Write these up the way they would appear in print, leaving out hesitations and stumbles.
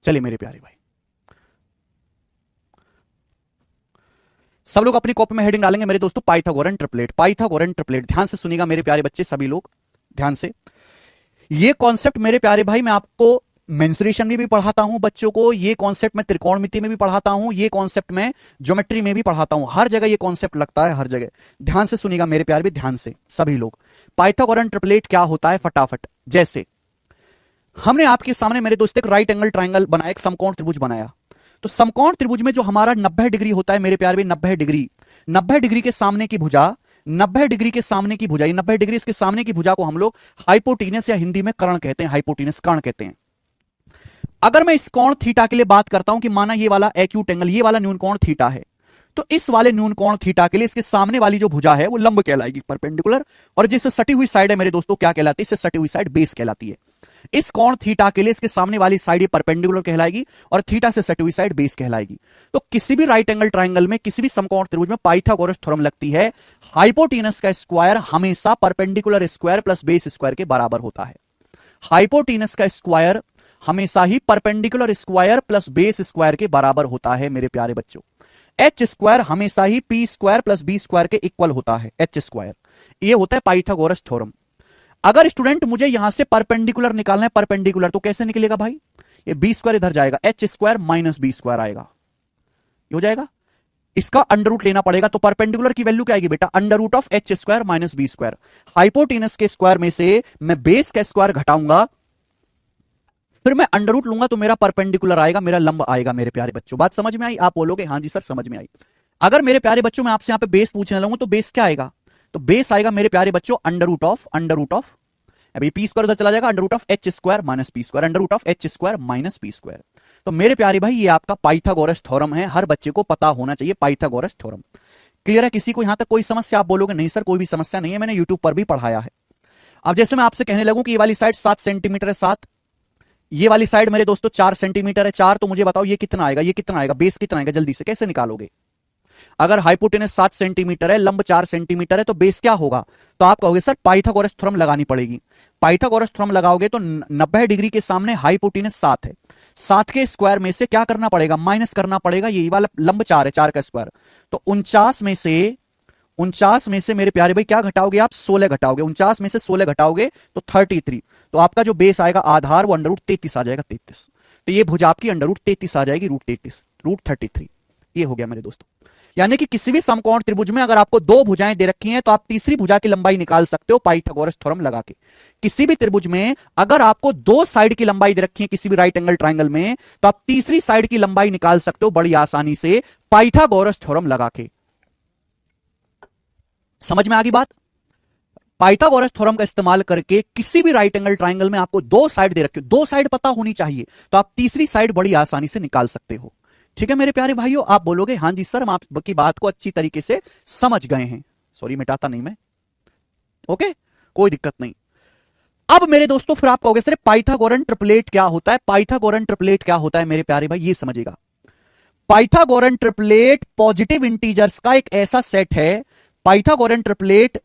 चलिए मेरे प्यारे भाई, सब लोग अपनी कॉपी में हेडिंग डालेंगे मेरे दोस्तों, पाइथागोरन ट्रिपलेट। पाइथागोरन ट्रिपलेट, ध्यान से सुनिएगा मेरे प्यारे बच्चे, सभी लोग ध्यान से। ये कॉन्सेप्ट मेरे प्यारे भाई मैं आपको मेंसुरेशन में भी पढ़ाता हूं बच्चों को, ये कॉन्सेप्ट मैं त्रिकोणमिति में भी पढ़ाता हूं, ये कॉन्सेप्ट मैं ज्योमेट्री में भी पढ़ाता हूं, हर जगह ये कॉन्सेप्ट लगता है, हर जगह। ध्यान से सुनिएगा मेरे प्यारे भी, ध्यान से सभी लोग। पाइथागोरन ट्रिपलेट क्या होता है फटाफट। जैसे हमने आपके सामने मेरे दोस्त एक राइट एंगल ट्राइंगल बनाया, एक समकोण त्रिभुज बनाया। तो समकोण त्रिभुज में जो हमारा 90 डिग्री होता है मेरे प्यारे भी, 90 डिग्री, 90 डिग्री के सामने की भुजा, 90 डिग्री के सामने की भुजा, 90 डिग्री इसके सामने की भुजा को हम लोग हाइपोटेनस या हिंदी में कर्ण कहते हैं, हाइपोटेनस कर्ण कहते हैं। अगर मैं इस कोण थीटा के लिए बात करता हूं कि माना ये वाला एक्यूट एंगल, ये वाला न्यून कोण थीटा है, तो इस वाले न्यून कोण थीटा के लिए इसके सामने वाली जो भुजा है वो लंब कहलाएगी, परपेंडिकुलर, और जिससे सटी हुई साइड है मेरे दोस्तों क्या कहलाती है, इससे सटी हुई साइड बेस कहलाती है। इस कोण थीटा के लिए इसके सामने वाली साइड ये परपेंडिकुलर कहलाएगी और थीटा से सटी हुई साइड बेस कहलाएगी। तो किसी भी राइट एंगल ट्राइंगल में, किसी भी समकोण त्रिभुज में पाइथागोरस थ्योरम लगती है, हाइपोटेनस का स्क्वायर हमेशा perpendicular square plus base square के बराबर होता है। हाइपोटेनस का स्क्वायर हमेशा ही perpendicular square plus base square के बराबर होता है मेरे प्यारे बच्चों। एच स्क्वायर हमेशा ही P square plus B square के इक्वल होता है, एच स्क्वायर। ये होता है पाइथागोरस थ्योरम। अगर स्टूडेंट मुझे यहां से परपेंडिकुलर निकालना है, परपेंडिकुलर, तो कैसे निकलेगा भाई, ये बी स्क्वायर इधर जाएगा, H square minus B square आएगा, ये हो जाएगा। इसका अंडर रूट लेना पड़ेगा, तो परपेंडिकुलर की वैल्यू क्या आएगी बेटा, under root of H square minus B square. Hypotenuse के स्क्वायर में से मैं बेस का स्क्वायर घटाऊंगा, फिर मैं अंडर रूट लूंगा, तो मेरा परपेंडिकुलर आएगा, मेरा लंब आएगा मेरे प्यारे बच्चों। बात समझ में आई? आप बोलोगे हाँ जी सर समझ में आई। अगर मेरे प्यारे बच्चों मैं आपसे यहां पे बेस पूछने लगूं तो बेस क्या आएगा, तो बेस आएगा मेरे प्यारे बच्चों अंडर रूट ऑफ अभी पी स्क्वायर उधर चला जाएगा, under root of H square minus P square, under root of H square minus P square. तो मेरे प्यारे भाई ये आपका पाइथागोरस थ्योरम है, हर बच्चे को पता होना चाहिए पाइथागोरस थ्योरम। क्लियर है? किसी को यहां तक कोई समस्या? आप बोलोगे नहीं सर कोई भी समस्या नहीं है, मैंने यूट्यूब पर भी पढ़ाया है। अब जैसे मैं आपसे कहने लगूं कि ये वाली साइड 7 सेंटीमीटर है, 7, ये वाली साइड मेरे दोस्तों 4 सेंटीमीटर है, 4, तो मुझे बताओ ये कितना आएगा, ये कितना आएगा, बेस कितना आएगा, जल्दी से कैसे निकालोगे? अगर हाइपोटेनस 7 सेंटीमीटर है, लंब 4 सेंटीमीटर है, तो बेस क्या होगा? तो आप कहोगे सर पाइथागोरस थ्योरम लगानी पड़ेगी। पाइथागोरस थ्योरम लगाओगे तो 90 डिग्री के सामने हाइपोटेनस 7 है, 7 के स्क्वायर में से क्या करना पड़ेगा, माइनस करना पड़ेगा, ये वाला लंब 4 है, 4 का स्क्वायर, तो 49 में से मेरे प्यारे भाई क्या घटाओगे आप, 16 घटाओगे, 49 में से 16 घटाओगे तो 33, तो आपका जो बेस आएगा आधार वो अंडर रूट 33 आ जाएगा, 33। तो ये भुजा आपकी अंडर रूट 33 आ जाएगी, रूट 33। ये हो गया मेरे दोस्तों। यानी कि किसी भी समकोण त्रिभुज में अगर आपको 2 भुजाएं दे रखी हैं तो आप तीसरी भुजा की लंबाई निकाल सकते हो पाइथागोरस थ्योरम लगा के। किसी भी त्रिभुज में अगर आपको 2 साइड की लंबाई दे रखी है किसी भी राइट एंगल ट्राइंगल में, तो आप तीसरी साइड की लंबाई निकाल सकते हो बड़ी आसानी से पाइथागोरस थ्योरम लगा के। समझ में आ गई बात? पाइथागोरस थ्योरम का इस्तेमाल करके किसी भी राइट एंगल ट्राइंगल में आपको 2 साइड दे रखी हो, 2 साइड पता होनी चाहिए, तो आप तीसरी साइड बड़ी आसानी से निकाल सकते हो। ठीक है मेरे प्यारे भाइयों? आप बोलोगे हाँ जी सर हम आपकी बात को अच्छी तरीके से समझ गए हैं। सॉरी मिटाता नहीं मैं, ओके कोई दिक्कत नहीं। अब मेरे दोस्तों फिर आप कहोगे सर पाइथागोरन ट्रिपलेट क्या होता है, पाइथागोरन ट्रिपलेट क्या होता है मेरे प्यारे भाई, ये समझिएगा। पाइथागोरन ट्रिपलेट पॉजिटिव इंटीजर्स का एक ऐसा सेट है, पाइथागोरन ट्रिपलेट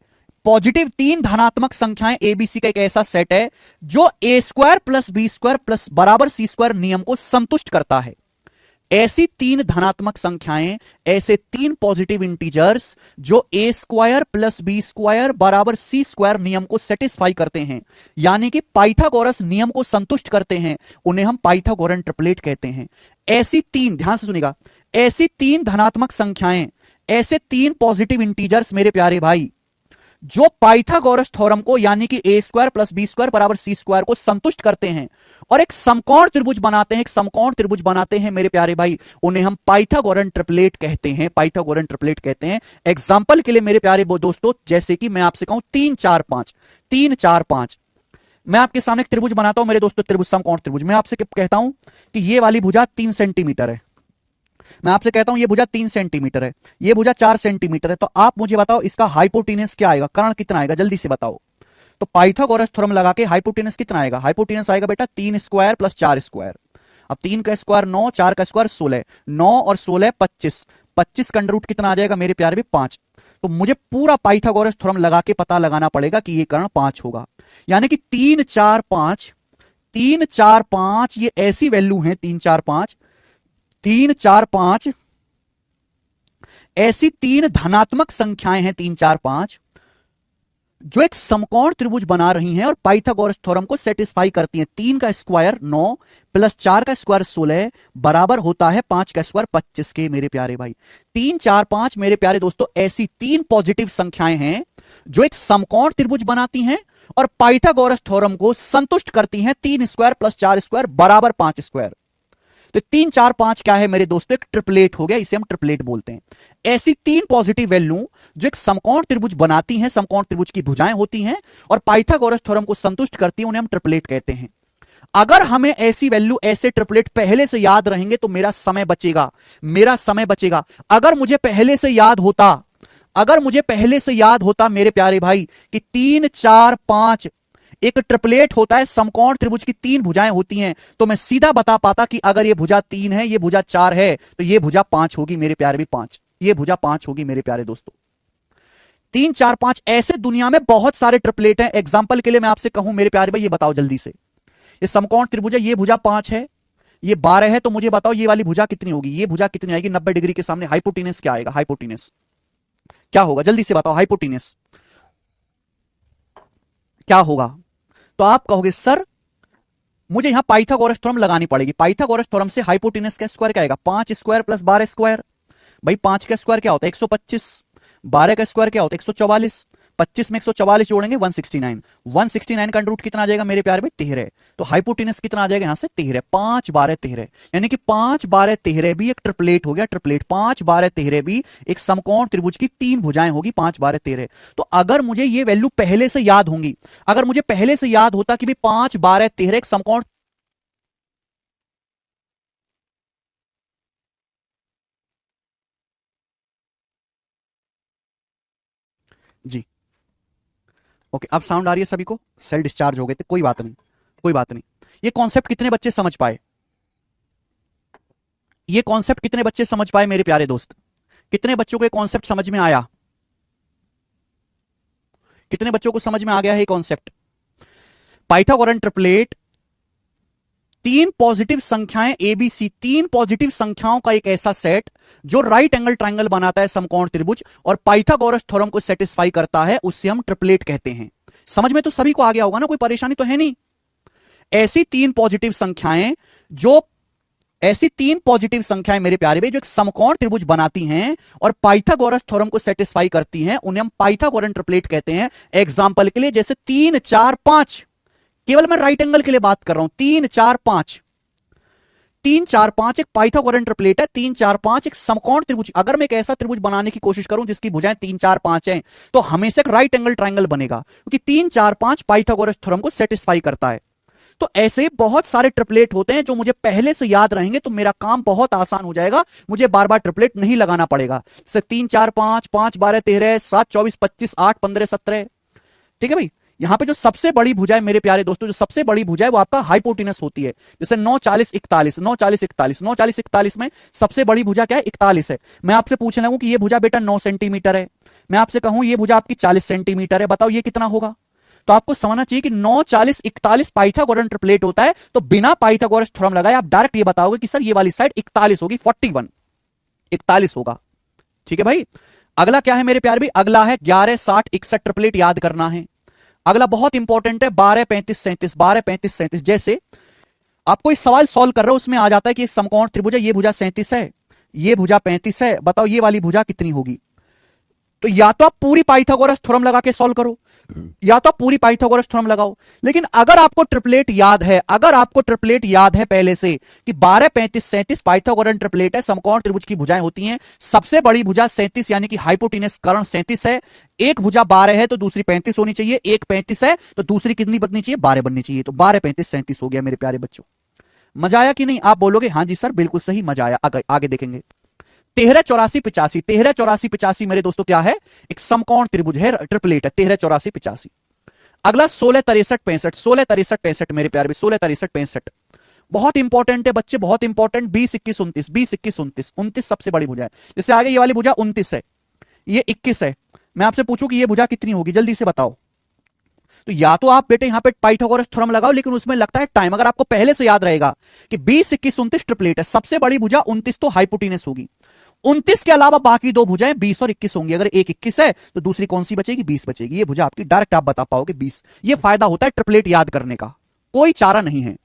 पॉजिटिव 3 धनात्मक संख्याएं एबीसी का एक ऐसा सेट है जो A square plus B square plus बराबर सी स्क्वायर नियम को संतुष्ट करता है। ऐसी 3 धनात्मक संख्याएं, ऐसे 3 पॉजिटिव इंटीजर्स जो A square plus B square बराबर सी स्क्वायर नियम को सेटिस्फाई करते हैं, यानी कि पाइथागोरस नियम को संतुष्ट करते हैं, उन्हें हम पाइथागोरन ट्रिपलेट कहते हैं। ऐसी 3, ध्यान से सुनिएगा, ऐसी 3 धनात्मक संख्याएं, ऐसे 3 पॉजिटिव इंटीजर्स मेरे प्यारे भाई जो पाइथागोरस थ्योरम को यानी कि ए स्क्वायर प्लस बी स्क्वायर बराबर सी स्क्वायर को संतुष्ट करते हैं और एक समकोण त्रिभुज बनाते हैं, एक समकोण त्रिभुज बनाते हैं मेरे प्यारे भाई, उन्हें हम पाइथागोरन ट्रिपलेट कहते हैं, पाइथागोरन ट्रिपलेट कहते हैं। एग्जांपल के लिए मेरे प्यारे दोस्तों जैसे कि मैं आपसे कहूं 3 4 5, 3 4 5, मैं आपके सामने एक त्रिभुज बनाता हूं मेरे दोस्तों, त्रिभुज समकोण त्रिभुज। मैं आपसे कहता हूं कि ये वाली भुजा 3 सेंटीमीटर है, मैं आपसे कहता हूं ये भुजा 3 सेंटीमीटर है, ये भुजा 4 सेंटीमीटर है, तो आप मुझे बताओ इसका हाइपोटेनस क्या आएगा, कर्ण कितना आएगा, जल्दी से बताओ। तो पाइथागोरस थ्योरम लगा के हाइपोटेनस कितना आएगा, हाइपोटेनस आएगा बेटा 3 स्क्वायर प्लस 4 स्क्वायर। अब 3 का स्क्वायर 9, 4 का स्क्वायर 16, 9 और 16 25, 25 का अंडर रूट कितना आ जाएगा मेरे प्यारे भी 5। तो मुझे पूरा पाइथागोरस थ्योरम लगा के पता लगाना पड़ेगा कि ये कर्ण 5 होगा, यानी कि 3 4 5, 3 4 5 ये ऐसी वैल्यू है, 3 4 5, 3 4 5 ऐसी तीन धनात्मक संख्याएं हैं, 3 4 5, जो एक समकोण त्रिभुज बना रही हैं और पाइथागोरस थ्योरम को सेटिस्फाई करती हैं। 3 का स्क्वायर 9 प्लस 4 का स्क्वायर 16 बराबर होता है 5 का स्क्वायर 25 के। मेरे प्यारे भाई 3 4 5 मेरे प्यारे दोस्तों ऐसी तीन पॉजिटिव संख्याएं हैं जो एक समकोण त्रिभुज बनाती हैं और पाइथागोरस थ्योरम को संतुष्ट करती हैं। 3 स्क्वायर प्लस 4 स्क्वायर बराबर 5 स्क्वायर। तो 3 4 5 क्या है मेरे दोस्तों, एक ट्रिपलेट हो गया, इसे हम ट्रिपलेट बोलते हैं। ऐसी तीन पॉजिटिव वैल्यू जो एक समकोण त्रिभुज बनाती हैं, समकोण त्रिभुज की भुजाएं होती हैं और पाइथागोरस थ्योरम को संतुष्ट करती हैं, उन्हें हम ट्रिपलेट कहते हैं। अगर हमें ऐसी वैल्यू, ऐसे ट्रिपलेट पहले से याद रहेंगे तो मेरा समय बचेगा, मेरा समय बचेगा। अगर मुझे पहले से याद होता, अगर मुझे पहले से याद होता मेरे प्यारे भाई कि 3 4 5 एक ट्रिपलेट होता है, समकोण त्रिभुज की तीन भुजाएं होती हैं, तो मैं सीधा बता पाता कि अगर ये भुजा 3 है, ये भुजा 4 है, तो ये भुजा 5 होगी मेरे प्यारे भी 5, ये भुजा 5 होगी मेरे प्यारे दोस्तों। 3 4 5 ऐसे दुनिया में बहुत सारे ट्रिपलेट हैं। एग्जांपल के लिए मैं आपसे कहूं मेरे प्यारे भाई, ये बताओ जल्दी से, ये समकोण त्रिभुज है, ये भुजा 5 है, ये 12 है, तो मुझे बताओ ये वाली भुजा कितनी होगी, ये भुजा कितनी आएगी 90 डिग्री के सामने। हाइपोटेनस क्या आएगा, हाइपोटेनस क्या होगा, जल्दी से बताओ, हाइपोटेनस क्या होगा? तो आप कहोगे सर मुझे यहां पाइथागोरस थ्योरम लगानी पड़ेगी। पाइथागोरस थ्योरम से हाइपोटेनस का स्क्वायर क्या आएगा, 5 स्क्वायर प्लस 12 स्क्वायर। भाई 5 का स्क्वायर क्या होता है 125, 12 का स्क्वायर क्या होता है 144, 25 में 144 जोड़ेंगे 169, 169 का रूट कितना आ जाएगा मेरे प्यारे भाई 13। तो हाइपोटेनस कितना आ जाएगा यहां से 13, 5 12 13, यानी कि 5 12 13 भी एक ट्रिपलेट हो गया, ट्रिपलेट 5 12 13 भी एक समकोण त्रिभुज की तीन भुजाएं होगी 5 12 13। तो अगर मुझे ये वैल्यू पहले से याद होंगी, अगर मुझे पहले से याद होता कि भी 5 12 13 एक समकोण, जी ओके अब साउंड आ रही है सभी को, सेल डिस्चार्ज हो गए थे, कोई बात नहीं, कोई बात नहीं। ये कॉन्सेप्ट कितने बच्चे समझ पाए, ये कॉन्सेप्ट कितने बच्चे समझ पाए मेरे प्यारे दोस्त, कितने बच्चों को ये कॉन्सेप्ट समझ में आया, कितने बच्चों को समझ में आ गया है ये कॉन्सेप्ट? पाइथागोरन ट्रिपलेट तीन पॉजिटिव संख्याएं एबीसी, तीन पॉजिटिव संख्याओं का एक ऐसा सेट जो राइट एंगल ट्रायंगल बनाता है समकोण त्रिभुज और पाइथागोरस थ्योरम को सेटिस्फाई करता है, उससे हम ट्रिपलेट कहते हैं। समझ में तो सभी को आ गया होगा ना, कोई परेशानी तो है नहीं। ऐसी तीन पॉजिटिव संख्याएं जो, ऐसी तीन पॉजिटिव संख्याएं मेरे प्यारे भाई जो एक समकोण त्रिभुज बनाती हैं और पाइथागोरस थ्योरम को सेटिस्फाई करती हैं, उन्हें हम पाइथागोरन ट्रिपलेट कहते हैं। एग्जांपल के लिए जैसे 3 4 5, केवल मैं राइट एंगल के लिए बात कर रहा हूं, 3 4 5, 3 4 5 एक पाइथागोरन ट्रिपलेट है। 3 4 5 एक समकोण त्रिभुज, अगर मैं एक ऐसा त्रिभुज बनाने की कोशिश करूं जिसकी भुजाएं 3 4 5 हैं, तो हमेशा एक राइट एंगल ट्रायंगल बनेगा, क्योंकि 3 4 5 पाइथागोरस थ्योरम को सेटिस्फाई करता है। तो ऐसे बहुत सारे ट्रिपलेट होते हैं जो मुझे पहले से याद रहेंगे तो मेरा काम बहुत आसान हो जाएगा, मुझे बार बार ट्रिपलेट नहीं लगाना पड़ेगा। जैसे 3 4 5, 5 12 13, 7 24 25, 8 15 17। ठीक है भाई, यहां पे जो सबसे बड़ी भुजा है मेरे प्यारे दोस्तों, जो सबसे बड़ी भुजा है वो आपका हाइपोटेनस होती है। जैसे 9 40 41, 9 40 41, 9 40 41 में सबसे बड़ी भुजा क्या है 41 है। मैं आपसे पूछने लगूं कि ये भुजा बेटा 9 सेंटीमीटर है, मैं आपसे कहूं ये भुजा आपकी 40 सेंटीमीटर है, बताओ ये कितना होगा? तो आपको समझना चाहिए कि 9 40 41 पाइथागोरन ट्रिपलेट होता है, तो बिना पाइथागोरस थ्योरम लगाए आप डायरेक्ट ये बताओगे कि सर ये वाली साइड 41 होगी, 41 41 होगा। ठीक है भाई, अगला क्या है मेरे प्यारे भाई, अगला है 11 60 61 ट्रिपलेट याद करना है। अगला बहुत इंपॉर्टेंट है 12 35 37, 12 35 37। जैसे आप कोई सवाल सॉल्व कर रहे हो उसमें आ जाता है कि समकोण त्रिभुज है, ये भुजा 37 है, ये भुजा 35 है, बताओ ये वाली भुजा कितनी होगी? तो या तो आप पूरी पाइथागोरस थ्योरम लगा के सॉल्व करो, या तो आप पूरी पाइथागोरस थ्योरम लगाओ। लेकिन अगर आपको ट्रिपलेट याद है, अगर आपको ट्रिपलेट याद है पहले से कि 12 35 37 पाइथागोरन ट्रिपलेट है, समकोण त्रिभुज की भुजाएं होती हैं, सबसे बड़ी भुजा 37 यानी कि हाइपोटेनस कर्ण 37 है, एक भुजा 12 है तो दूसरी 35 होनी चाहिए, एक 35 है तो दूसरी कितनी बननी चाहिए 12 बननी चाहिए। तो 12 35 37 हो गया मेरे प्यारे बच्चों। मजा आया कि नहीं? आप बोलोगे हाँ जी सर बिल्कुल सही, मजा आया। आगे देखेंगे 13 84 85, 13 84 85 मेरे दोस्तों क्या है, एक समकोण त्रिभुज है, ट्रिपलेट है 13 84 85। अगला 16 63 65, 16 63 65 मेरे प्यारे 16 63 65 बहुत इंपॉर्टेंट है बच्चे, बहुत इंपॉर्टेंट। 20 21 29, 20 21 29, 29 सबसे बड़ी भुजा है। जैसे आगे ये वाली भुजा 29 है, ये 21 है, मैं आपसे पूछूं कि ये भुजा कितनी होगी, जल्दी से बताओ। तो या तो आप बेटे यहां पे पाइथागोरस थ्योरम लगाओ, लेकिन उसमें लगता है टाइम। अगर आपको पहले से याद रहेगा कि 20, 21, 29 ट्रिपलेट है, सबसे बड़ी भुजा 29 तो हाइपोटेनस होगी, 29 के अलावा बाकी दो भुजाएं 20 और 21 होंगी। अगर एक 21 है तो दूसरी कौन सी बचेगी? 20 बचेगी। ये भुजा आपकी डायरेक्ट आप बता पाओगे 20। ये फायदा होता है ट्रिपलेट याद करने का, कोई चारा नहीं है,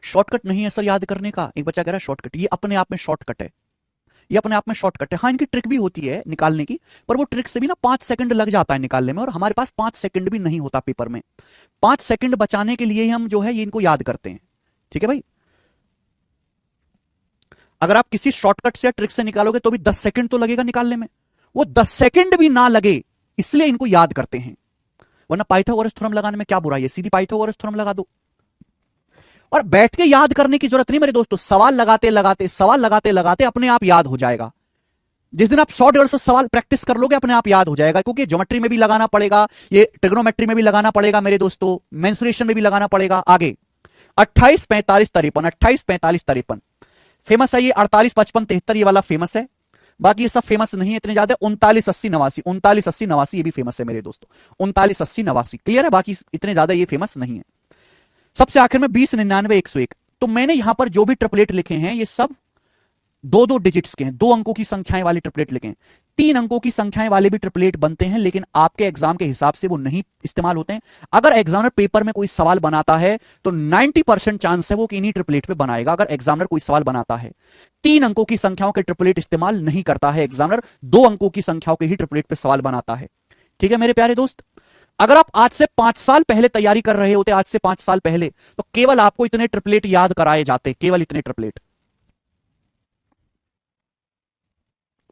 शॉर्टकट नहीं है सर याद करने का। एक बच्चा कह रहा है शॉर्टकट, ये अपने आप में शॉर्टकट है, ये अपने आप में शॉर्टकट है। हाँ, इनकी ट्रिक भी होती है निकालने की, पर वो ट्रिक से भी ना 5 सेकंड लग जाता है निकालने में, और हमारे पास 5 सेकंड भी नहीं होता पेपर में। 5 सेकंड बचाने के लिए ही हम जो है ये इनको याद करते हैं। ठीक है भाई, अगर आप किसी शॉर्टकट से या ट्रिक से निकालोगे तो भी 10 सेकंड तो लगेगा निकालने में, वो 10 सेकंड भी ना लगे इसलिए इनको याद करते हैं। वरना पाइथागोरस थ्योरम लगाने में क्या बुराई है, सीधी पाइथागोरस थ्योरम लगा दो और बैठ के याद करने की जरूरत नहीं मेरे दोस्तों। सवाल लगाते लगाते अपने आप याद हो जाएगा। जिस दिन आप 100-150 सवाल प्रैक्टिस कर लोगे अपने आप याद हो जाएगा, क्योंकि ज्योमेट्री में भी लगाना पड़ेगा, ये ट्रिग्नोमेट्री में भी लगाना पड़ेगा मेरे दोस्तों, मेंसुरेशन में भी लगाना पड़ेगा। आगे 28, 45, 53, 28, 45, 53 फेमस है ये। 48, 55, 73 ये वाला फेमस है, बाकी ये सब फेमस नहीं है इतने ज्यादा। 39, 80, 89, 39, 80, 89 ये भी फेमस है मेरे दोस्तों। 39, 80, 89 क्लियर है, बाकी इतने ज्यादा ये फेमस नहीं है। सबसे आखिर में 20, 99, 101। तो मैंने यहां पर जो भी ट्रिपलेट लिखे हैं ये सब 2-2 डिजिट्स के हैं, 2 अंकों की संख्याएं वाले ट्रिपलेट लिखे हैं। 3 अंकों की संख्याएं वाले भी ट्रिपलेट बनते हैं, लेकिन आपके एग्जाम के हिसाब से वो नहीं इस्तेमाल होते हैं। अगर एग्जामिनर पेपर में कोई सवाल बनाता है तो 90% चांस है वो कि इन्हीं ट्रिपलेट पे बनाएगा। अगर एग्जामिनर कोई सवाल बनाता है 3 अंकों की संख्याओं के ट्रिपलेट इस्तेमाल नहीं करता है एग्जामिनर, 2 अंकों की संख्याओं के ही ट्रिपलेट पे सवाल बनाता है। ठीक है मेरे प्यारे दोस्त, अगर आप आज से 5 साल पहले तैयारी कर रहे होते, आज से 5 साल पहले, तो केवल आपको इतने ट्रिपलेट याद कराए जाते, केवल इतने ट्रिपलेट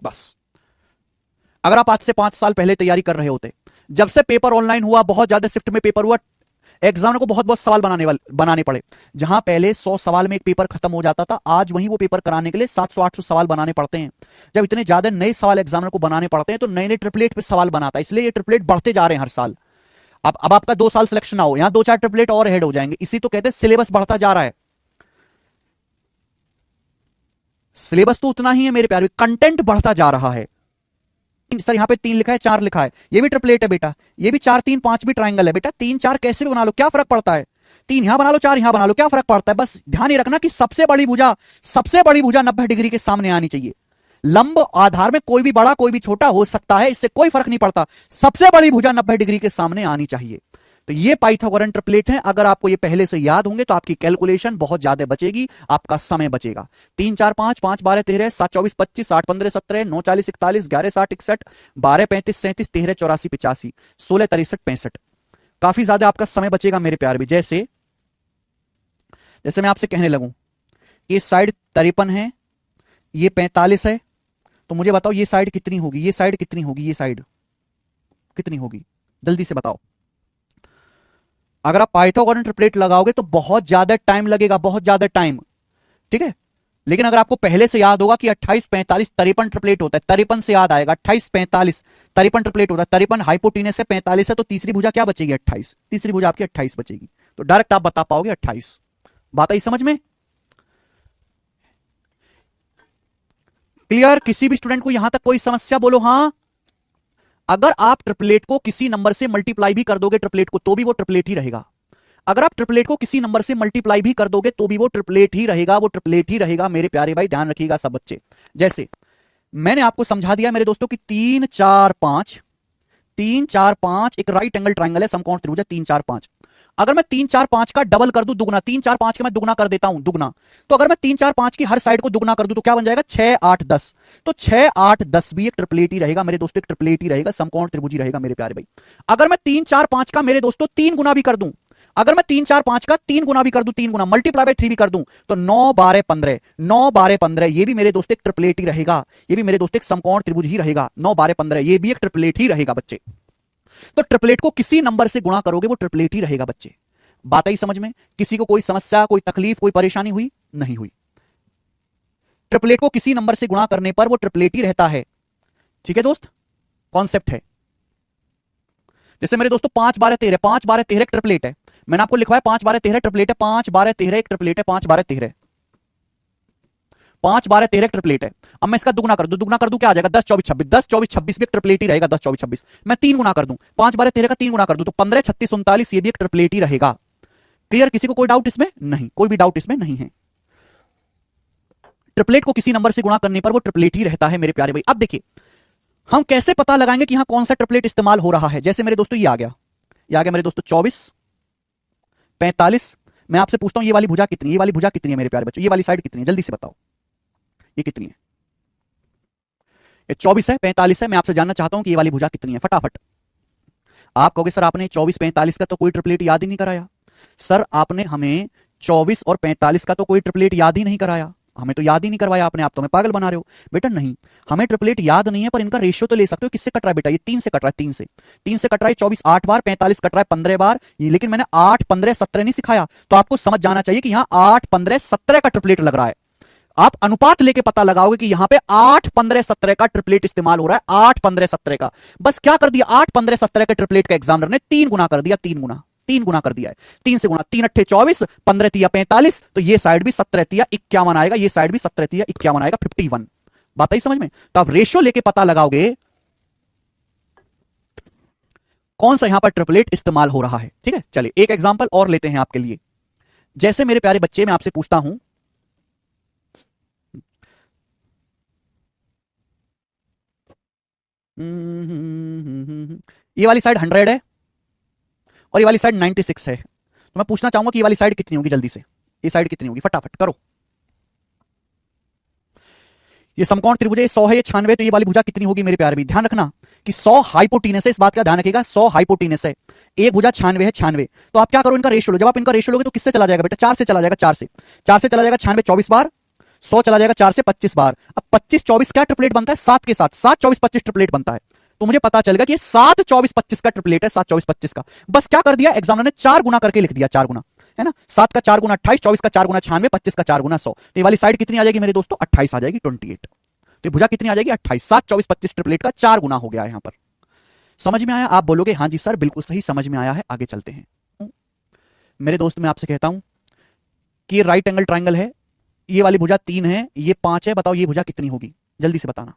बस। अगर आप आज से 5 साल पहले तैयारी कर रहे होते, जब से पेपर ऑनलाइन हुआ, बहुत ज्यादा शिफ्ट में पेपर हुआ, एग्जाम को बहुत बहुत सवाल बनाने पड़े। जहां पहले 100 सवाल में एक पेपर खत्म हो जाता था, आज वहीं वो पेपर कराने के लिए 700-800 सवाल बनाने पड़ते हैं। जब इतने ज्यादा नए सवाल एग्जामिनर को बनाने पड़ते हैं तो नए नए ट्रिपलेट पे सवाल बनाता है, इसलिए ये ट्रिपलेट बढ़ते जा रहे हैं हर साल। अब आपका 2 साल सिलेक्शन ना हो, यहां 2-4 ट्रिपलेट और हेड हो जाएंगे। इसी तो कहते हैं सिलेबस बढ़ता जा रहा है। सिलेबस तो उतना ही है मेरे प्यारे, कंटेंट बढ़ता जा रहा है। सर यहां पे 3 लिखा है, 4 लिखा है, ये भी ट्रिपलेट है बेटा, ये भी 4, 3, 5 भी ट्राइंगल है बेटा। 3, 4 कैसे भी बना लो, क्या फर्क पड़ता है? 3 यहां बना लो, 4 यहां बना लो, क्या फर्क पड़ता है? बस ध्यान ही रखना कि सबसे बड़ी भुजा 90 डिग्री के सामने आनी चाहिए। लंब आधार में कोई भी बड़ा कोई भी छोटा हो सकता है, इससे कोई फर्क नहीं पड़ता, सबसे बड़ी भुजा 90 डिग्री के सामने आनी चाहिए। तो ये पाइथागोरन ट्रिपलेट है। अगर आपको ये पहले से याद होंगे तो आपकी कैलकुलेशन बहुत ज्यादा बचेगी, आपका समय बचेगा। 3, 4, 5, 5, 12, 13, 7, 24, 25, 8, 15, 17, 9, 40, 41, 11, 60, 61, 12, 35, 37, 13, 84, 85, 16, 63, 65। काफी ज्यादा आपका समय बचेगा मेरे प्यारे भी। जैसे मैं आपसे कहने लगूं, ये साइड 53 है, ये 45 है, तो मुझे बताओ ये साइड कितनी होगी, ये साइड कितनी होगी, ये साइड कितनी होगी, जल्दी से बताओ। अगर आप पाइथागोरन ट्रिपलेट लगाओगे तो बहुत ज्यादा टाइम लगेगा, बहुत ज्यादा टाइम। ठीक है, लेकिन अगर आपको पहले से याद होगा कि 28, 45, 53 ट्रिपलेट होता है, 53 से याद आएगा, 28, 45, 53 ट्रिपलेट होता है, 53 हाइपोटेनस है, 45 है, तो तीसरी भुजा क्या बचेगी? 28। तीसरी भुजा आपकी 28 बचेगी, तो डायरेक्ट आप बता पाओगे 28। बात आई समझ में? क्लियर? किसी भी स्टूडेंट को यहां तक कोई समस्या? बोलो हाँ। अगर आप ट्रिपलेट को किसी नंबर से मल्टीप्लाई भी कर दोगे ट्रिपलेट को, तो भी वो ट्रिपलेट ही रहेगा। अगर आप ट्रिपलेट को किसी नंबर से मल्टीप्लाई भी कर दोगे तो भी वो ट्रिपलेट ही रहेगा, वो ट्रिपलेट ही रहेगा मेरे प्यारे भाई, ध्यान रखिएगा सब बच्चे। जैसे मैंने आपको समझा दिया मेरे दोस्तों कि 3, 4, 5, 3, 4, 5 एक राइट एंगल ट्राइंगल है, समकोण त्रिभुज है 3, 4, 5। अगर मैं 3, 4, 5 का डबल कर दूं, दुगना, 3, 4, 5 का मैं दुगना कर देता हूं, दुगना, तो अगर मैं 3, 4, 5 की हर साइड को दुगना कर दूं तो क्या बन जाएगा? 6, 8, 10। तो 6, 8, 10 भी एक ट्रिपलेट ही रहेगा मेरे दोस्तों, एक ट्रिपलेट ही रहेगा, समकोण त्रिभुज ही रहेगा मेरे प्यारे भाई। अगर मैं 3, 4, 5 का मेरे दोस्तों 3 गुना भी कर दूं, अगर मैं 3, 4, 5 का 3 गुना भी कर दूं, 3 गुना मल्टीप्लाई बाय 3 भी कर दूं, तो 9, 12, 15, 9, 12, 15 ये भी मेरे दोस्त एक ट्रिपलेट ही रहेगा, ये भी मेरे दोस्त एक समकोण त्रिभुज ही रहेगा। 9, 12, 15 ये भी एक ट्रिपलेट ही रहेगा बच्चे। तो ट्रिपलेट को किसी नंबर से गुणा करोगे वो ट्रिपलेट ही रहेगा बच्चे। बात आई समझ में? किसी को कोई समस्या, कोई तकलीफ, कोई परेशानी हुई? नहीं हुई। ट्रिपलेट को किसी नंबर से गुणा करने पर वो ट्रिपलेट ही रहता है। ठीक है दोस्त, कॉन्सेप्ट है। जैसे मेरे दोस्तों 5, 12, 13, 5, 12, 13 एक ट्रिपलेट है, मैंने आपको लिखवाया 5, 12, 13 ट्रिपलेट है, 5, 12, 13 एक ट्रिपलेट है, 5, 12, 13, 5 12 13 ट्रिपलेट है। अब मैं इसका दुगुना कर दूं, दुगुना कर दूं क्या आ जाएगा 10 24 26, 10 24 26 भी एक ट्रिपलेट ही रहेगा, 10 24 26। मैं 3 गुना कर दूं, 5 12 13 का 3 गुना कर दूं तो 15 36 39, ये भी एक ट्रिपलेट ही रहेगा। क्लियर? किसी को कोई डाउट इसमें नहीं, कोई भी डाउट इसमें नहीं है। ट्रिपलेट को किसी नंबर से गुणा करने पर वो ट्रिपलेट ही रहता है मेरे प्यारे भाई। अब देखिए हम कैसे पता लगाएंगे कि यहां कौन सा ट्रिपलेट इस्तेमाल हो रहा है। जैसे मेरे दोस्तों ये आ गया, ये आ गया मेरे दोस्तों 24 45। मैं आपसे पूछता हूं ये वाली भुजा कितनी है, ये वाली भुजा कितनी है मेरे प्यारे बच्चों, ये वाली साइड कितनी है, जल्दी से बताओ ये कितनी है। ये 24 है 45 है, मैं आपसे जानना चाहता हूं कि ये वाली भुजा कितनी है, फटाफट। आप कहोगे सर आपने 24 45 का तो कोई ट्रिपलेट याद ही नहीं कराया। सर आपने हमें 24 और 45 का तो कोई ट्रिपलेट याद ही नहीं कराया, हमें तो याद ही नहीं करवाया आपने, आप तो हमें पागल बना रहे हो। बेटा नहीं, हमें ट्रिपलेट याद नहीं है पर इनका रेशियो तो ले सकते हो। किससे कट रहा है बेटा, ये 3 से कट रहा है, 3 से कट रहा है। 24 8 बार, 45 कट रहा है 15 बार, लेकिन मैंने 8 15 17 नहीं सिखाया, तो आपको समझ जाना चाहिए कि यहां 8 15 17 का ट्रिपलेट लग रहा है। आप अनुपात लेके पता लगाओगे कि यहां पे 8 15 17 का ट्रिपलेट इस्तेमाल हो रहा है, 8 15 17 का। बस क्या कर दिया, 8 15 17 के ट्रिपलेट का एग्जामिनर ने 3 गुना कर दिया, 3 गुना कर दिया है। 3 से गुणा, 3 अट्ठे 24, 15 तिया 45, तो ये साइड भी 17 तिया 51 आएगा, ये साइड भी 17 तिया 51 आएगा, 51। बात आई समझ में? तो आप रेशियो लेके पता लगाओगे कौन सा यहां पर ट्रिपलेट इस्तेमाल हो रहा है। ठीक है, चलिए एक एग्जांपल और लेते हैं आपके लिए। जैसे मेरे प्यारे बच्चे मैं आपसे पूछता हूं, ये वाली साइड 100 है और ये वाली साइड 96 है, तो मैं पूछना चाहूंगा कि ये वाली साइड कितनी होगी, जल्दी से ये साइड कितनी होगी, फटाफट करो। ये समकोण त्रिभुज है, 100 है, ये 96, तो ये वाली भुजा कितनी होगी मेरे प्यारे भी। ध्यान रखना कि 100 हाइपोटीनस है, इस बात का ध्यान रखिएगा, 100 हाइपोटीनस है, एक भुजा 96 है, 96। तो आप क्या करो, इनका रेशियो लो। जब आप इनका रेशियो लोगे तो किससे चला जाएगा बेटा, 4 से चला जाएगा, 4 से चला जाएगा। 96 24 बार, 100 चला जाएगा 4 से 25 बार। अब 25 24 क्या ट्रिपलेट बनता है, 7 के साथ, 7 24 25 ट्रिपलेट बनता है। तो मुझे पता चलेगा कि ये 7 24 25 का ट्रिपलेट है, 7 24 25 का। बस क्या कर दिया एग्जामिनर ने, 4 गुना करके लिख दिया, 4 गुना, है ना। 7 का 4 गुना 28, 24 का 4 गुना 96, 25 का 4 गुना 100। तो ये वाली साइड कितनी आ जाएगी मेरे दोस्तों, 28 आ जाएगी, 28। तो भुजा कितनी आ जाएगी, 28। 7 24 25 ट्रिपलेट का 4 गुना हो गया है यहां पर। समझ में आया? आप बोलोगे हाँ जी सर बिल्कुल सही समझ में आया है, आगे चलते हैं। मेरे दोस्त मैं आपसे कहता हूं कि ये राइट एंगल ट्राइंगल है, ये वाली भुजा 3 है, ये 5 है, बताओ ये भुजा कितनी होगी, जल्दी से बताना,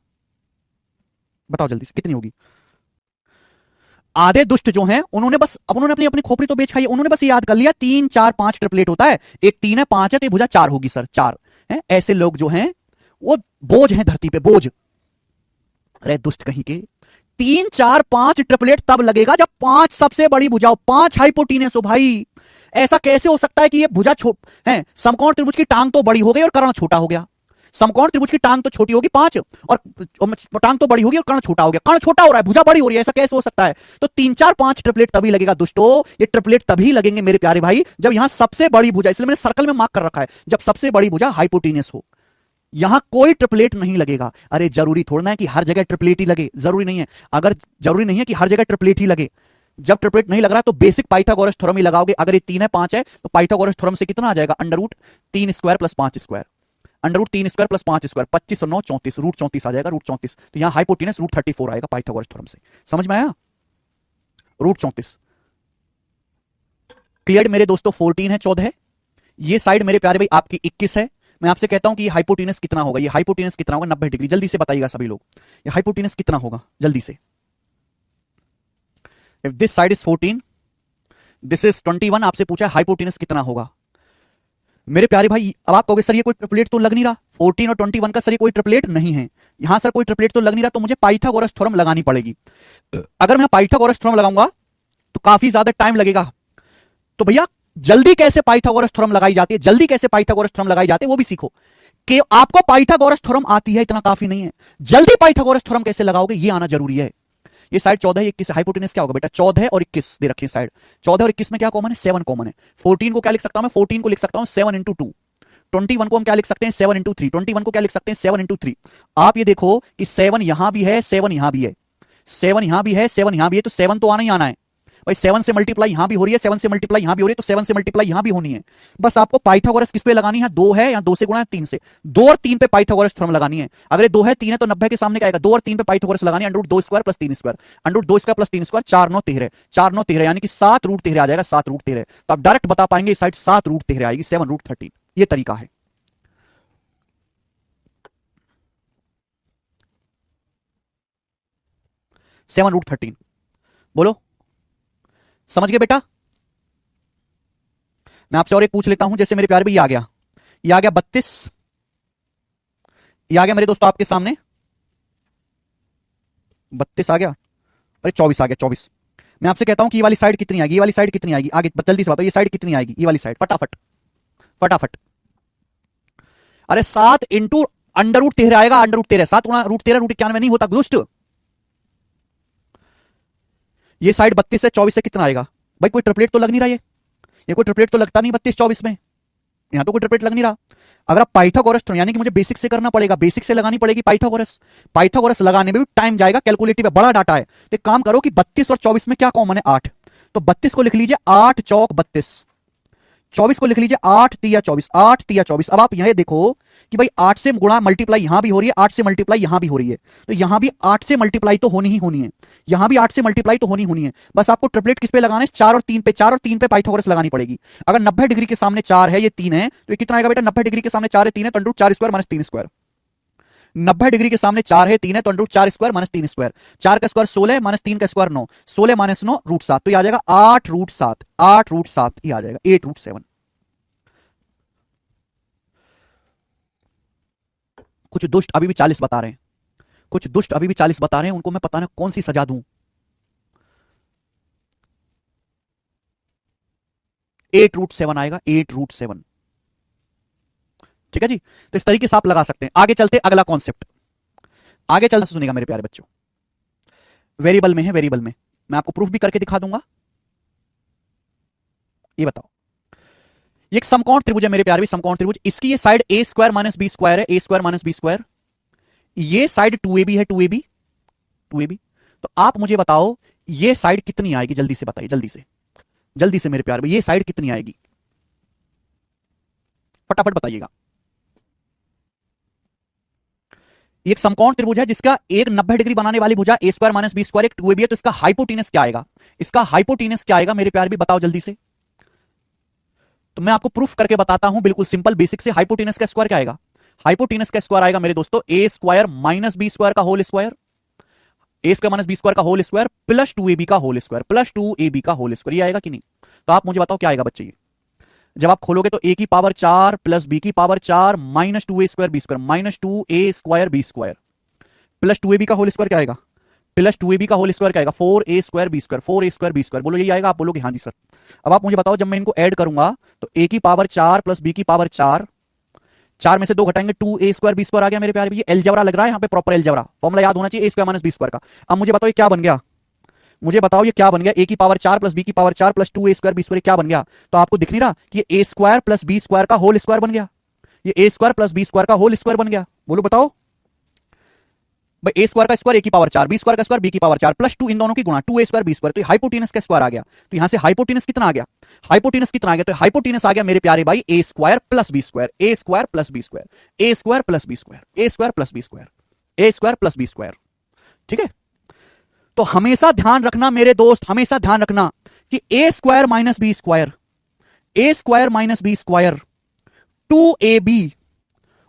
बताओ जल्दी से कितनी होगी। आधे दुष्ट जो हैं उन्होंने बस, अब उन्होंने अपनी अपनी खोपड़ी तो बेच खाई, उन्होंने बस याद कर लिया 3 4 5 ट्रिपलेट होता है, एक 3 है 5 है तो ये भुजा 4 होगी सर, 4 है। ऐसे लोग जो हैं वो बोझ हैं धरती पे, बोझ। अरे दुष्ट कहीं के, 3 4 5 ट्रिपलेट तब लगेगा जब 5 सबसे बड़ी भुजा हो, 5 हाइपोटीनस हो भाई। ऐसा कैसे हो सकता है कि ये भुजा है, समकोण त्रिभुज की टांग तो बड़ी हो गई और कर्ण छोटा हो गया। समकोण त्रिभुज की टांग तो छोटी होगी 5 और टांग तो बड़ी होगी और कर्ण छोटा हो गया, कर्ण छोटा हो रहा है, भुजा बड़ी हो रही है, ऐसा कैसे हो सकता है। तो 3 4 5 ट्रिपलेट तभी लगेगा दोस्तों, ये ट्रिपलेट तभी लगेंगे मेरे प्यारे भाई जब यहां सबसे बड़ी भुजा, इसलिए मैंने सर्कल में मार्क कर रखा है, जब सबसे बड़ी भुजा हाइपोटीनस हो, यहां कोई ट्रिपलेट नहीं लगेगा। अरे जरूरी थोड़ा है कि हर जगह ट्रिपलेट ही लगे, जरूरी नहीं है। अगर जरूरी नहीं है कि हर जगह ट्रिपलेट ही लगे, जब ट्रिपलेट नहीं लग रहा तो बेसिक पाइथागोरस थ्योरम ही लगाओगे। अगर ये 3 है 5 है तो पाइथागोरस थ्योरम से कितना आ जाएगा, under root 3 square plus 5 square, under root 3 square plus 5 square, 25 और 9 34, रूट 34 आ जाएगा, रूट 34। तो यहां हाइपोटेनस रूट 34 आएगा पाइथागोरस थ्योरम से, समझ में आया, रूट 34। क्लियर मेरे दोस्तों, 14 है 14 है, ये साइड मेरे प्यारे भाई आपकी 21 है। मैं आपसे कहता हूं कि ये हाइपोटेनस कितना होगा, ये हाइपोटेनस कितना होगा 90 डिग्री, जल्दी से बताइएगा सभी लोग, ये हाइपोटेनस कितना होगा जल्दी से। If this side is 14, this is 21, आपसे पूछा हाइपोटेनस कितना होगा मेरे प्यारे भाई। अब आप कहोगे सर ये कोई ट्रिपलेट तो लग नहीं रहा, 14 और 21 का सर ये कोई ट्रिपलेट नहीं है, यहां सर कोई ट्रिपलेट तो लग नहीं रहा, तो मुझे पाइथागोरस थ्योरम लगानी पड़ेगी। अगर मैं पाइथागोरस थ्योरम लगाऊंगा तो काफी ज्यादा टाइम लगेगा। तो भैया जल्दी कैसे पाइथागोरस थ्योरम लगाई जाती है, जल्दी कैसे पाइथागोरस थ्योरम लगाई जाती है वो भी सीखो। कि आपको पाइथागोरस थ्योरम आती है इतना काफी नहीं है, जल्दी पाइथागोरस थ्योरम कैसे लगाओगे ये आना जरूरी है। ये साइड 14 है 21, हाइपोटेनस क्या होगा बेटा, 14 और 21 दे रखी है साइड, 14 और 21 में क्या कॉमन है, 7 कॉमन है। 14 को क्या लिख सकता हूं मैं, 14 को लिख सकता हूं 7 इंटू 2। 21 को हम क्या लिख सकते हैं, 7 इंटू 3। 21 को क्या लिख सकते हैं, 7 इंटू 3। आप ये देखो कि 7 यहां भी है, 7 यहां भी है, 7 यहां भी है, 7 यहां भी है, तो 7 तो आना ही आना है भाई। 7 से मल्टीप्लाई यहां भी हो रही है, 7 से मल्टीप्लाई यहां भी हो रही है, तो 7 से मल्टीप्लाई यहां भी होनी है। बस आपको पाइथागोरस किस पे लगानी है, 2 है या 2 से गुणा है 3 से, 2 और 3 पे पाइथागोरस थ्योरम लगानी है। अगर 2 है 3 है तो 90 के सामने क्या आएगा, 2 और 3 पे पाइथागोरस लगानी है, under root 2 square plus 3 square, under root 2 square plus 3 square, 4 9 13, 4 9 13 यानी कि 7 रूट 13 आ जाएगा, 7 रूट 13। तो आप डायरेक्ट बता पाएंगे इस साइड 7 रूट 13 आएगी, 7 रूट 13, ये तरीका है। 7√13। बोलो, समझ गए बेटा? मैं आपसे और एक पूछ लेता हूं, जैसे मेरे प्यारे भाई ये आ गया 32, ये आ गया मेरे दोस्तों आपके सामने 32 आ गया, अरे 24 आ गया 24। मैं आपसे कहता हूं कि ये वाली साइड कितनी आएगी, ये वाली साइड कितनी आएगी, आगे जल्दी से बताओ, ये साइड कितनी आएगी, ये वाली साइड, फटाफट फटाफट। अरे 7 इंटू √13 आएगा, √13, 7 गुणा √13 √91 नहीं होता दुष्ट। ये साइड 32 से 24 से कितना आएगा भाई? कोई ट्रिपलेट तो लग नहीं रहा, ये कोई ट्रिपलेट तो लगता नहीं 32 24 में, यहां तो कोई ट्रिपलेट लग नहीं रहा। अगर आप पाइथागोरस, यानी कि मुझे बेसिक से करना पड़ेगा, बेसिक से लगानी पड़ेगी पाइथागोरस। पाइथागोरस लगाने में भी टाइम जाएगा, कैलकुलेटिव है, बड़ा डाटा है। तो एक काम करो कि 32 और 24 में क्या कॉमन है? 8। तो 32 को लिख लीजिए 8 चौक 32, 24 को लिख लीजिए 8 तिया 24, 8 तिया 24। अब आप यह देखो कि भाई 8 से गुणा मल्टीप्लाई यहां भी हो रही है, 8 से मल्टीप्लाई यहां भी हो रही है, तो यहां भी 8 से मल्टीप्लाई तो होनी ही होनी है, यहां भी 8 से मल्टीप्लाई तो होनी है। बस आपको ट्रिपलेट किस पे लगाना है? 4 और 3 पे, 4 और 3 पे पाइथागोरस लगानी पड़ेगी। अगर 90 डिग्री के सामने 4 है, ये 3 है, तो ये कितना आएगा बेटा? 90 डिग्री के सामने 4 है, 3 है, तो √4 स्क्वायर माइनस 3 स्क्वायर। 90 डिग्री के सामने 4 है, 3 है, तो √4 स्क्वायर माइनस 3 स्क्वायर। 4 का स्क्वायर 16 माइनस 3 का स्क्वायर 9, 16 माइनस 9 √7, तो ये आ जाएगा 8 √7, 8 √7, ये आ जाएगा 8 √7। कुछ दुष्ट अभी भी 40 बता रहे हैं, कुछ दुष्ट अभी भी 40 बता रहे हैं, उनको मैं पता नहीं कौन सी सजा दूं। 8 √7 आएगा, 8 √7। ठीक है जी, तो इस तरीके से आप लगा सकते हैं। आगे चलते, अगला कॉन्सेप्ट आगे चलते सुनेगा मेरे प्यारे बच्चों। वेरिएबल में है, वेरिएबल में मैं आपको प्रूफ भी करके दिखा दूंगा। ये बताओ, ये एक समकोण त्रिभुज है मेरे प्यारे, समकोण त्रिभुज, इसकी ये side a square minus B square है, a square minus B square, ये साइड 2ab है, 2ab 2ab। तो आप मुझे बताओ ये साइड कितनी आएगी? जल्दी से बताइए, जल्दी से मेरे प्यारे, ये साइड कितनी आएगी? फटाफट बताइएगा। एक समकोण त्रिभुज है जिसका एक 90 डिग्री बनाने वाली भुजा a square minus B square, एक 2ab है, तो इसका हाइपोटेनस क्या आएगा? इसका हाइपोटेनस क्या आएगा मेरे प्यारे भी? बताओ जल्दी से। तो मैं आपको प्रूफ करके बताता हूं, बिल्कुल सिंपल बेसिक से। हाइपोटेनस का स्क्वायर क्या आएगा? हाइपोटेनस का स्क्वायर आएगा मेरे दोस्तों a square minus B square का whole square, a square minus B square का होल स्क्वायर प्लस 2ab का होल स्क्वायर, प्लस 2ab का होल स्क्वायर। ये आएगा कि नहीं? तो आप मुझे बताओ क्या आएगा बच्चे? ये जब आप खोलोगे तो a की पावर 4 प्लस b की power 4 minus 2a square B square, minus 2a square B square plus 2ab का होल स्क्वायर क्या आएगा? प्लस 2ab का होल स्क्वायर क्या आएगा? 4a square B square, 4a square B square. बोलो यही आएगा? आप बोलोगे हाँ जी सर। अब आप मुझे बताओ, जब मैं इनको ऐड करूंगा तो a की पावर 4 प्लस b की पावर 4, 4 में से 2 घटाएंगे 2a स्क्वायर बी स्क्वायर आ गया मेरे प्यारे। ये एलजेब्रा लग रहा है, यहाँ पे प्रॉपर एलजेब्रा फॉर्मूला याद होना चाहिए a square minus B square का। अब मुझे बताओ ये क्या बन गया? मुझे बताओ ये क्या बन गया? a की पावर 4 प्लस b की power 4 plus 2a square B square क्या बन गया? तो आपको दिख नहीं रहा कि ये a square plus B square का होल स्क्वायर बन गया, ये a square plus B square का होल स्क्वायर बन गया। बोलो बताओ भाई, a स्क्वायर का स्क्वायर a की पावर 4, b स्क्वायर का स्क्वायर b की पावर 4 प्लस 2 इन दोनों की गुणा 2a स्क्वायर b स्क्वायर, तो हाइपोटेनस का स्क्वायर आ गया। तो यहां से हाइपोटेनस कितना आ गया? हाइपोटेनस कितना आ गया? तो हाइपोटेनस आ गया मेरे प्यारे भाई a square plus b square, a square plus b square, a square plus b square, a square plus b square, a square plus b square. ठीक है, तो हमेशा ध्यान रखना मेरे दोस्त, हमेशा ध्यान रखना कि a square minus B square, a square minus B square 2ab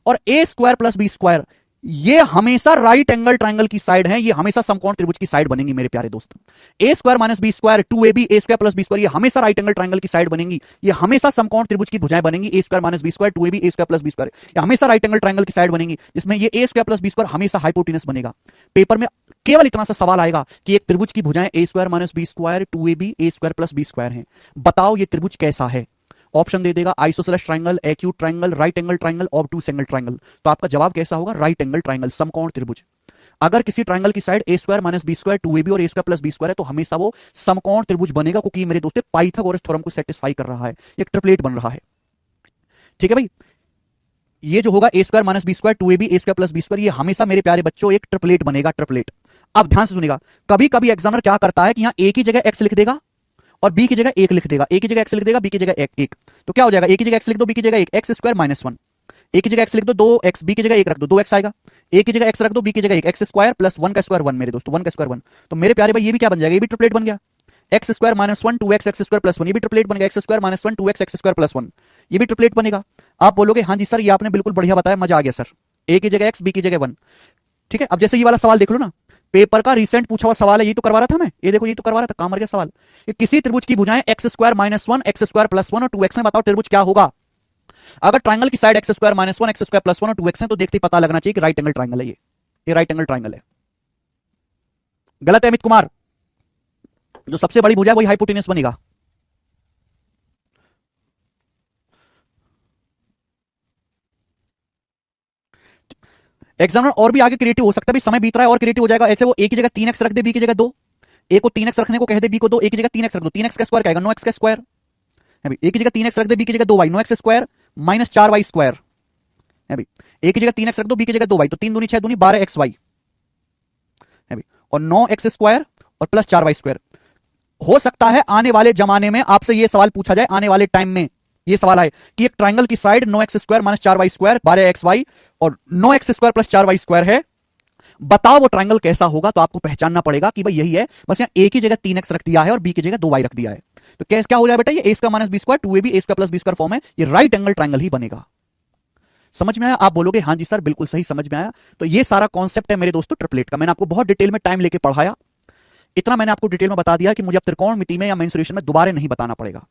और a square plus B square, ये हमेशा राइट एंगल ट्रायंगल की साइड है, ये हमेशा समकोण त्रिभुज की साइड बनेंगी मेरे प्यारे दोस्त। a square minus B square 2ab a square plus B square, ये हमेशा राइट एंगल ट्रायंगल की साइड बनेंगी, ये हमेशा समकोण त्रिभुज की भुजाएं बनेंगी। a square minus B square 2ab a square plus B square, ये हमेशा राइट एंगल ट्रायंगल की साइड बनेगी, जिसमें ये a square plus B square हमेशा हाइपोटेनस बनेगा। पेपर में केवल इतना सा सवाल आएगा कि एक त्रिभुज की भुजाएं a square minus B square 2ab a square plus B square है, बताओ ये त्रिभुज कैसा है? ऑप्शन दे देगा isosceles triangle, acute triangle, right angle triangle, obtuse angle triangle. तो आपका जवाब कैसा होगा? राइट एंगल ट्रायंगल, समकोण त्रिभुज। अगर किसी ट्रायंगल की side a square minus B square 2ab और a square plus B square है तो हमेशा वो समकोण त्रिभुज बनेगा, क्योंकि मेरे दोस्तों पाइथागोरस थ्योरम को सेटिस्फाई कर रहा है, एक ट्रिपलेट बन रहा है। ठीक है भाई, ये जो होगा a square minus B square 2ab a square plus B square, ये हमेशा मेरे प्यारे बच्चों एक ट्रिपलेट बनेगा, ट्रिपलेट। अब ध्यान से सुनिएगा, कभी कभी एग्जामिनर क्या करता है कि यहां a की जगह x लिख देगा और b की जगह 1 लिख देगा, a की जगह x लिख देगा, b की जगह 1, तो क्या हो जाएगा? a की जगह x लिख दो, b की जगह 1, x स्क्वायर माइनस 1, a की जगह x लिख दो 2x, b की जगह 1 रख दो 2x आएगा, a की जगह x रख दो, b की जगह 1, x स्क्वायर प्लस 1 का स्क्वायर 1 मेरे दोस्तों, 1 का स्क्वायर 1। तो मेरे प्यारे भाई ये भी क्या बन जाएगा? ये भी ट्रिपलेट बन गया, x square minus 1 2x x square plus 1, ये भी ट्रिपलेट बन गया, x square minus 1 2x x square plus 1, ये भी ट्रिपलेट बनेगा। आप बोलोगे हाँ जी सर ये आपने बिल्कुल बढ़िया बताया, मजा आ गया सर, a की जगह x b की जगह 1। ठीक है, अब जैसे ये वाला सवाल देख लो ना, पेपर का रिसेंट पूछा हुआ सवाल है, ये तो करवा रहा था मैं, ये देखो ये तो करवा रहा था, काम मर गया सवाल। कि किसी त्रिभुज की भुजाएं x square minus one, x square plus one और 2x में, बताओ त्रिभुज क्या होगा। अगर ट्राइंगल की side x square minus one, x square plus one और 2x है तो देखते ही पता लगना चाहिए कि राइट एंगल ट्राइंगल है ये राइट एंगल ट्राइंगल है। गलत है अमित कुमार, जो सबसे बड़ी भुजा है वही हाइपोटेन्यूस बनेगा। एग्जामिनर और भी आगे क्रिएटिव हो सकता है, भी समय बीत रहा है और क्रिएटिव हो जाएगा। ऐसे वो ए की जगह 3x रख दे, बी की जगह 2, ए को 3x रखने को कह दे, बी को 2, ए की जगह 3x रख दो, 3x का स्क्वायर क्या आएगा, 9x का स्क्वायर है भाई। ए की जगह 3x रख दे, बी की जगह 2y, 9x square minus 4y square है भाई। ए की जगह 3x रख दो, बी की जगह 2y, तो 3 दूनी 6 दूनी 12xy है भाई, और 9x स्क्वायर और प्लस 4y स्क्वायर। हो सकता है आने वाले जमाने में आपसे यह सवाल पूछा जाए, आने वाले टाइम में ये सवाल आए कि एक ट्राइंगल की side 9x square minus 4y square 12xy और 9x square plus 4y square है, बताओ वो ट्राइंगल कैसा होगा। तो आपको पहचानना पड़ेगा कि भाई यही है, बस यहां ए की जगह 3x रख दिया है और बी की जगह 2y रख दिया है, तो कैसे क्या हो जाए बेटा, ये A square minus B square 2ab A square plus B square form है, ये राइट एंगल ट्राइंगल ही बनेगा। समझ में आया? आप बोलोगे हाँ जी सर बिल्कुल सही समझ में आया। तो ये सारा कॉन्सेप्ट है मेरे दोस्तों ट्रिपलेट का, मैंने आपको बहुत डिटेल में टाइम लेके पढ़ाया, इतना मैंने आपको डिटेल में बता दिया कि मुझे अब त्रिकोणमिति में या मेंसुरेशन में दोबारा नहीं बताना पड़ेगा।